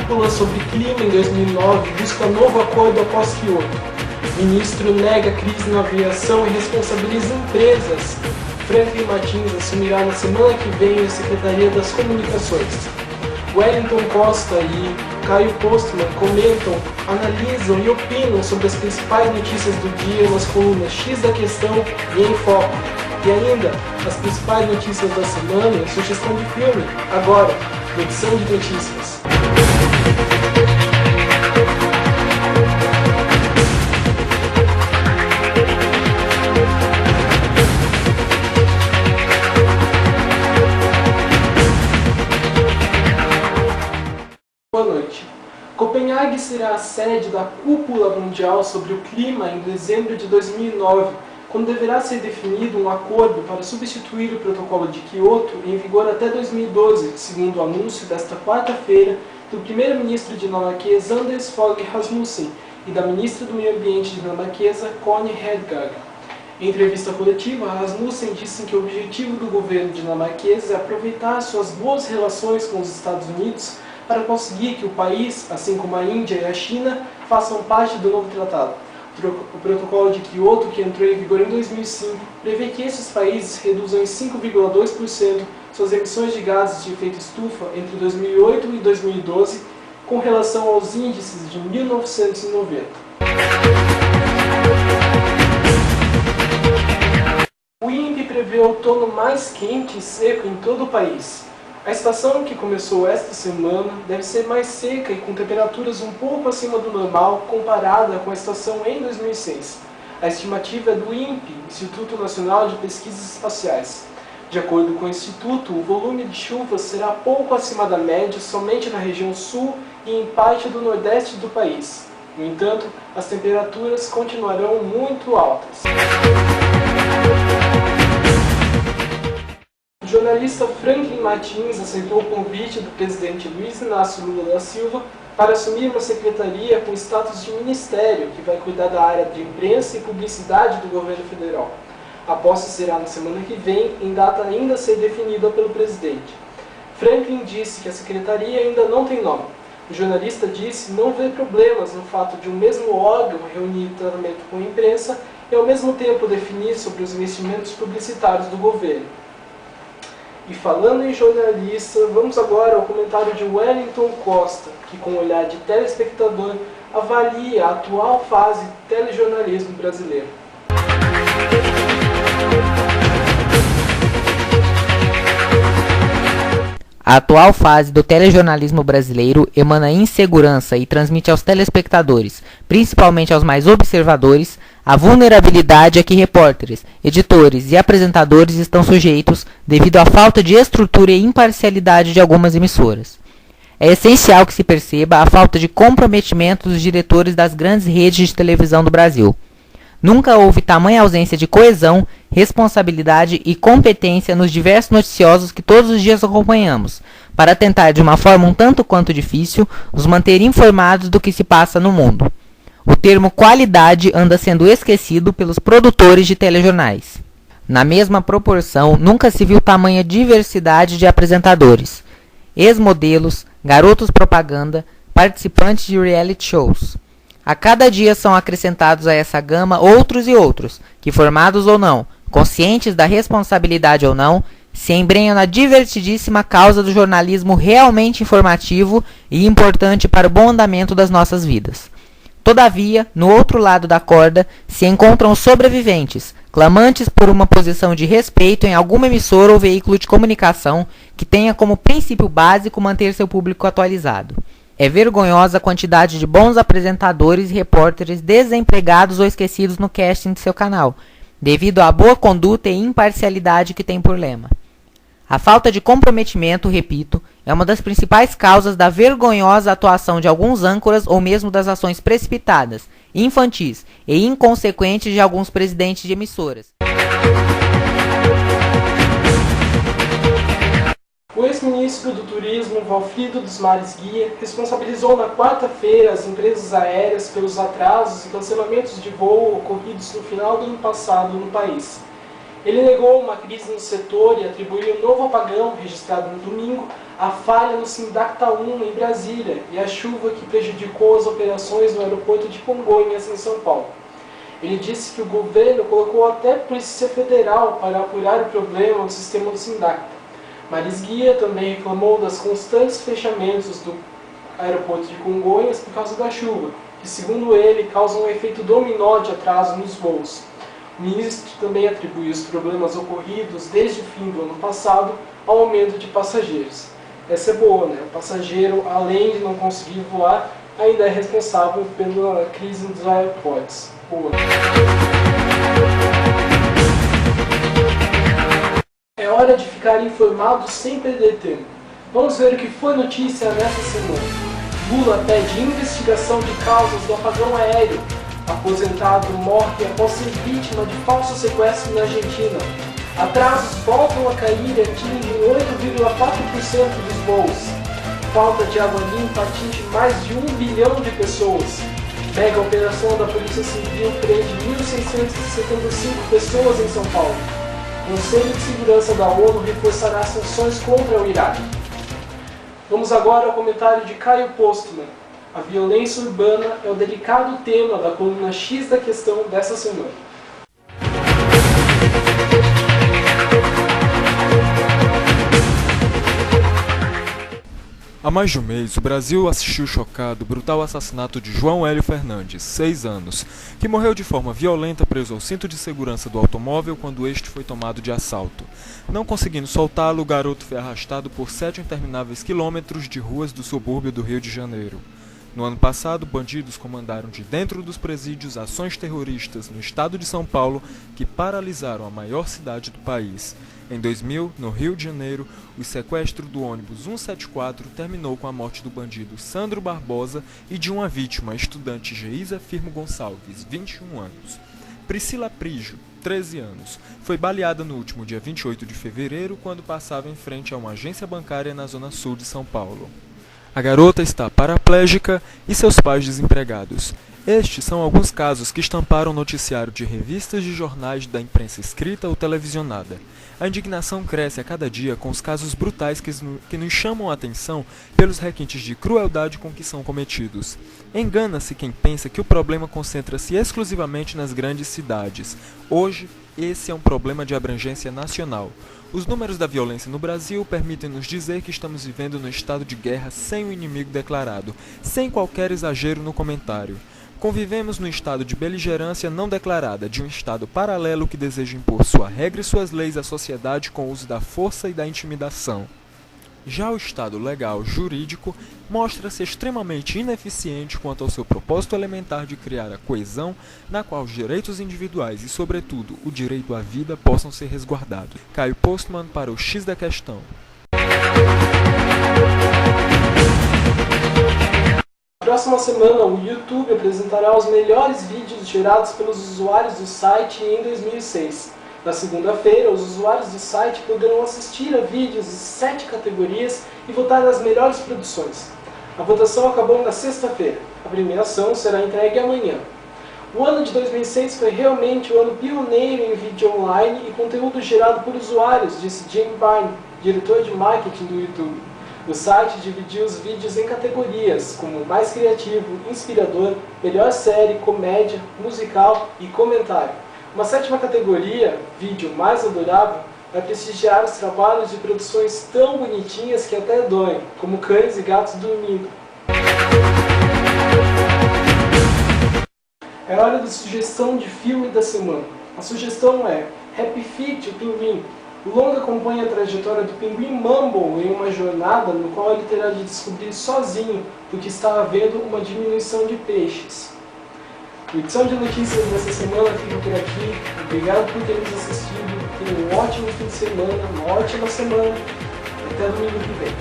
Cúpula sobre clima em 2009 busca novo acordo após Kyoto. Ministro nega crise na aviação e responsabiliza empresas. Franklin Martins assumirá na semana que vem a Secretaria das Comunicações. Wellington Costa e Caio Postman comentam, analisam e opinam sobre as principais notícias do dia nas colunas X da Questão e Em Foco. E ainda, as principais notícias da semana e sugestão de filme, agora, na edição de notícias. Boa noite. Copenhague será a sede da Cúpula Mundial sobre o Clima em dezembro de 2009, quando deverá ser definido um acordo para substituir o Protocolo de Kyoto em vigor até 2012, segundo o anúncio desta quarta-feira do primeiro-ministro dinamarquês Anders Fogh Rasmussen e da ministra do Meio Ambiente dinamarquesa Connie Hedegaard. Em entrevista coletiva, Rasmussen disse que o objetivo do governo dinamarquês é aproveitar suas boas relações com os Estados Unidos para conseguir que o país, assim como a Índia e a China, façam parte do novo tratado. O Protocolo de Kyoto, que entrou em vigor em 2005, prevê que esses países reduzam em 5,2% suas emissões de gases de efeito estufa entre 2008 e 2012, com relação aos índices de 1990. O INPE prevê outono mais quente e seco em todo o país. A estação que começou esta semana deve ser mais seca e com temperaturas um pouco acima do normal comparada com a estação em 2006. A estimativa é do INPE, Instituto Nacional de Pesquisas Espaciais. De acordo com o Instituto, o volume de chuvas será pouco acima da média somente na região sul e em parte do nordeste do país. No entanto, as temperaturas continuarão muito altas. O jornalista Franklin Martins aceitou o convite do presidente Luiz Inácio Lula da Silva para assumir uma secretaria com status de ministério que vai cuidar da área de imprensa e publicidade do governo federal. A posse será na semana que vem, em data ainda a ser definida pelo presidente. Franklin disse que a secretaria ainda não tem nome. O jornalista disse não ver problemas no fato de um mesmo órgão reunir tratamento com a imprensa e ao mesmo tempo definir sobre os investimentos publicitários do governo. E falando em jornalista, vamos agora ao comentário de Wellington Costa, que com o olhar de telespectador avalia a atual fase do telejornalismo brasileiro. A atual fase do telejornalismo brasileiro emana insegurança e transmite aos telespectadores, principalmente aos mais observadores, a vulnerabilidade a que repórteres, editores e apresentadores estão sujeitos devido à falta de estrutura e imparcialidade de algumas emissoras. É essencial que se perceba a falta de comprometimento dos diretores das grandes redes de televisão do Brasil. Nunca houve tamanha ausência de coesão, responsabilidade e competência nos diversos noticiosos que todos os dias acompanhamos, para tentar de uma forma um tanto quanto difícil nos manter informados do que se passa no mundo. O termo qualidade anda sendo esquecido pelos produtores de telejornais. Na mesma proporção, nunca se viu tamanha diversidade de apresentadores, ex-modelos, garotos propaganda, participantes de reality shows. A cada dia são acrescentados a essa gama outros e outros, que formados ou não, conscientes da responsabilidade ou não, se embrenham na divertidíssima causa do jornalismo realmente informativo e importante para o bom andamento das nossas vidas. Todavia, no outro lado da corda, se encontram sobreviventes, clamantes por uma posição de respeito em alguma emissora ou veículo de comunicação que tenha como princípio básico manter seu público atualizado. É vergonhosa a quantidade de bons apresentadores e repórteres desempregados ou esquecidos no casting de seu canal, devido à boa conduta e imparcialidade que tem por lema. A falta de comprometimento, repito, é uma das principais causas da vergonhosa atuação de alguns âncoras ou mesmo das ações precipitadas, infantis e inconsequentes de alguns presidentes de emissoras. O ex-ministro do Turismo, Valfrido dos Mares Guia, responsabilizou na quarta-feira as empresas aéreas pelos atrasos e cancelamentos de voo ocorridos no final do ano passado no país. Ele negou uma crise no setor e atribuiu um novo apagão, registrado no domingo, a falha no Sindacta 1 em Brasília e a chuva que prejudicou as operações no aeroporto de Congonhas, em São Paulo. Ele disse que o governo colocou até a Polícia Federal para apurar o problema no sistema do Sindacta. Maris Guia também reclamou dos constantes fechamentos do aeroporto de Congonhas por causa da chuva, que, segundo ele, causam um efeito dominó de atraso nos voos. O ministro também atribui os problemas ocorridos desde o fim do ano passado ao aumento de passageiros. Essa é boa, né? O passageiro, além de não conseguir voar, ainda é responsável pela crise dos aeroportos. Boa. É hora de ficar informado sem perder tempo. Vamos ver o que foi notícia nessa semana. Lula pede investigação de causas do apagão aéreo. Aposentado morre após ser vítima de falso sequestro na Argentina. Atrasos voltam a cair e atingem 8,4% dos voos. Falta de água limpa atinge mais de 1 bilhão de pessoas. Mega operação da Polícia Civil prende 1.675 pessoas em São Paulo. O Conselho de Segurança da ONU reforçará sanções contra o Iraque. Vamos agora ao comentário de Caio Postman. A violência urbana é o delicado tema da coluna X da Questão dessa semana. Há mais de um mês, o Brasil assistiu chocado o brutal assassinato de João Hélio Fernandes, 6 anos, que morreu de forma violenta preso ao cinto de segurança do automóvel quando este foi tomado de assalto. Não conseguindo soltá-lo, o garoto foi arrastado por 7 intermináveis quilômetros de ruas do subúrbio do Rio de Janeiro. No ano passado, bandidos comandaram de dentro dos presídios ações terroristas no estado de São Paulo que paralisaram a maior cidade do país. Em 2000, no Rio de Janeiro, o sequestro do ônibus 174 terminou com a morte do bandido Sandro Barbosa e de uma vítima, a estudante Geisa Firmo Gonçalves, 21 anos. Priscila Prijo, 13 anos, foi baleada no último dia 28 de fevereiro quando passava em frente a uma agência bancária na zona sul de São Paulo. A garota está paraplégica e seus pais desempregados. Estes são alguns casos que estamparam o noticiário de revistas e jornais da imprensa escrita ou televisionada. A indignação cresce a cada dia com os casos brutais que nos chamam a atenção pelos requintes de crueldade com que são cometidos. Engana-se quem pensa que o problema concentra-se exclusivamente nas grandes cidades. Hoje, esse é um problema de abrangência nacional. Os números da violência no Brasil permitem-nos dizer que estamos vivendo num estado de guerra sem o inimigo declarado, sem qualquer exagero no comentário. Convivemos num estado de beligerância não declarada, de um estado paralelo que deseja impor sua regra e suas leis à sociedade com o uso da força e da intimidação. Já o estado legal jurídico mostra-se extremamente ineficiente quanto ao seu propósito elementar de criar a coesão na qual os direitos individuais e, sobretudo, o direito à vida possam ser resguardados. Caio Postman para o X da Questão. Na próxima semana, o YouTube apresentará os melhores vídeos gerados pelos usuários do site em 2006. Na segunda-feira, os usuários do site poderão assistir a vídeos de 7 categorias e votar nas melhores produções. A votação acabou na sexta-feira. A premiação será entregue amanhã. O ano de 2006 foi realmente o ano pioneiro em vídeo online e conteúdo gerado por usuários, disse Jim Byrne, diretor de marketing do YouTube. O site dividiu os vídeos em categorias, como mais criativo, inspirador, melhor série, comédia, musical e comentário. Uma 7ª categoria, vídeo mais adorável, vai prestigiar os trabalhos de produções tão bonitinhas que até doem, como cães e gatos dormindo. É hora da sugestão de filme da semana. A sugestão é Happy Feet, o Pinguim. O longa acompanha a trajetória do pinguim Mumble em uma jornada no qual ele terá de descobrir sozinho porque está havendo uma diminuição de peixes. A edição de notícias dessa semana fica por aqui. Obrigado por ter nos assistido. Tenha um ótimo fim de semana, uma ótima semana. Até domingo que vem.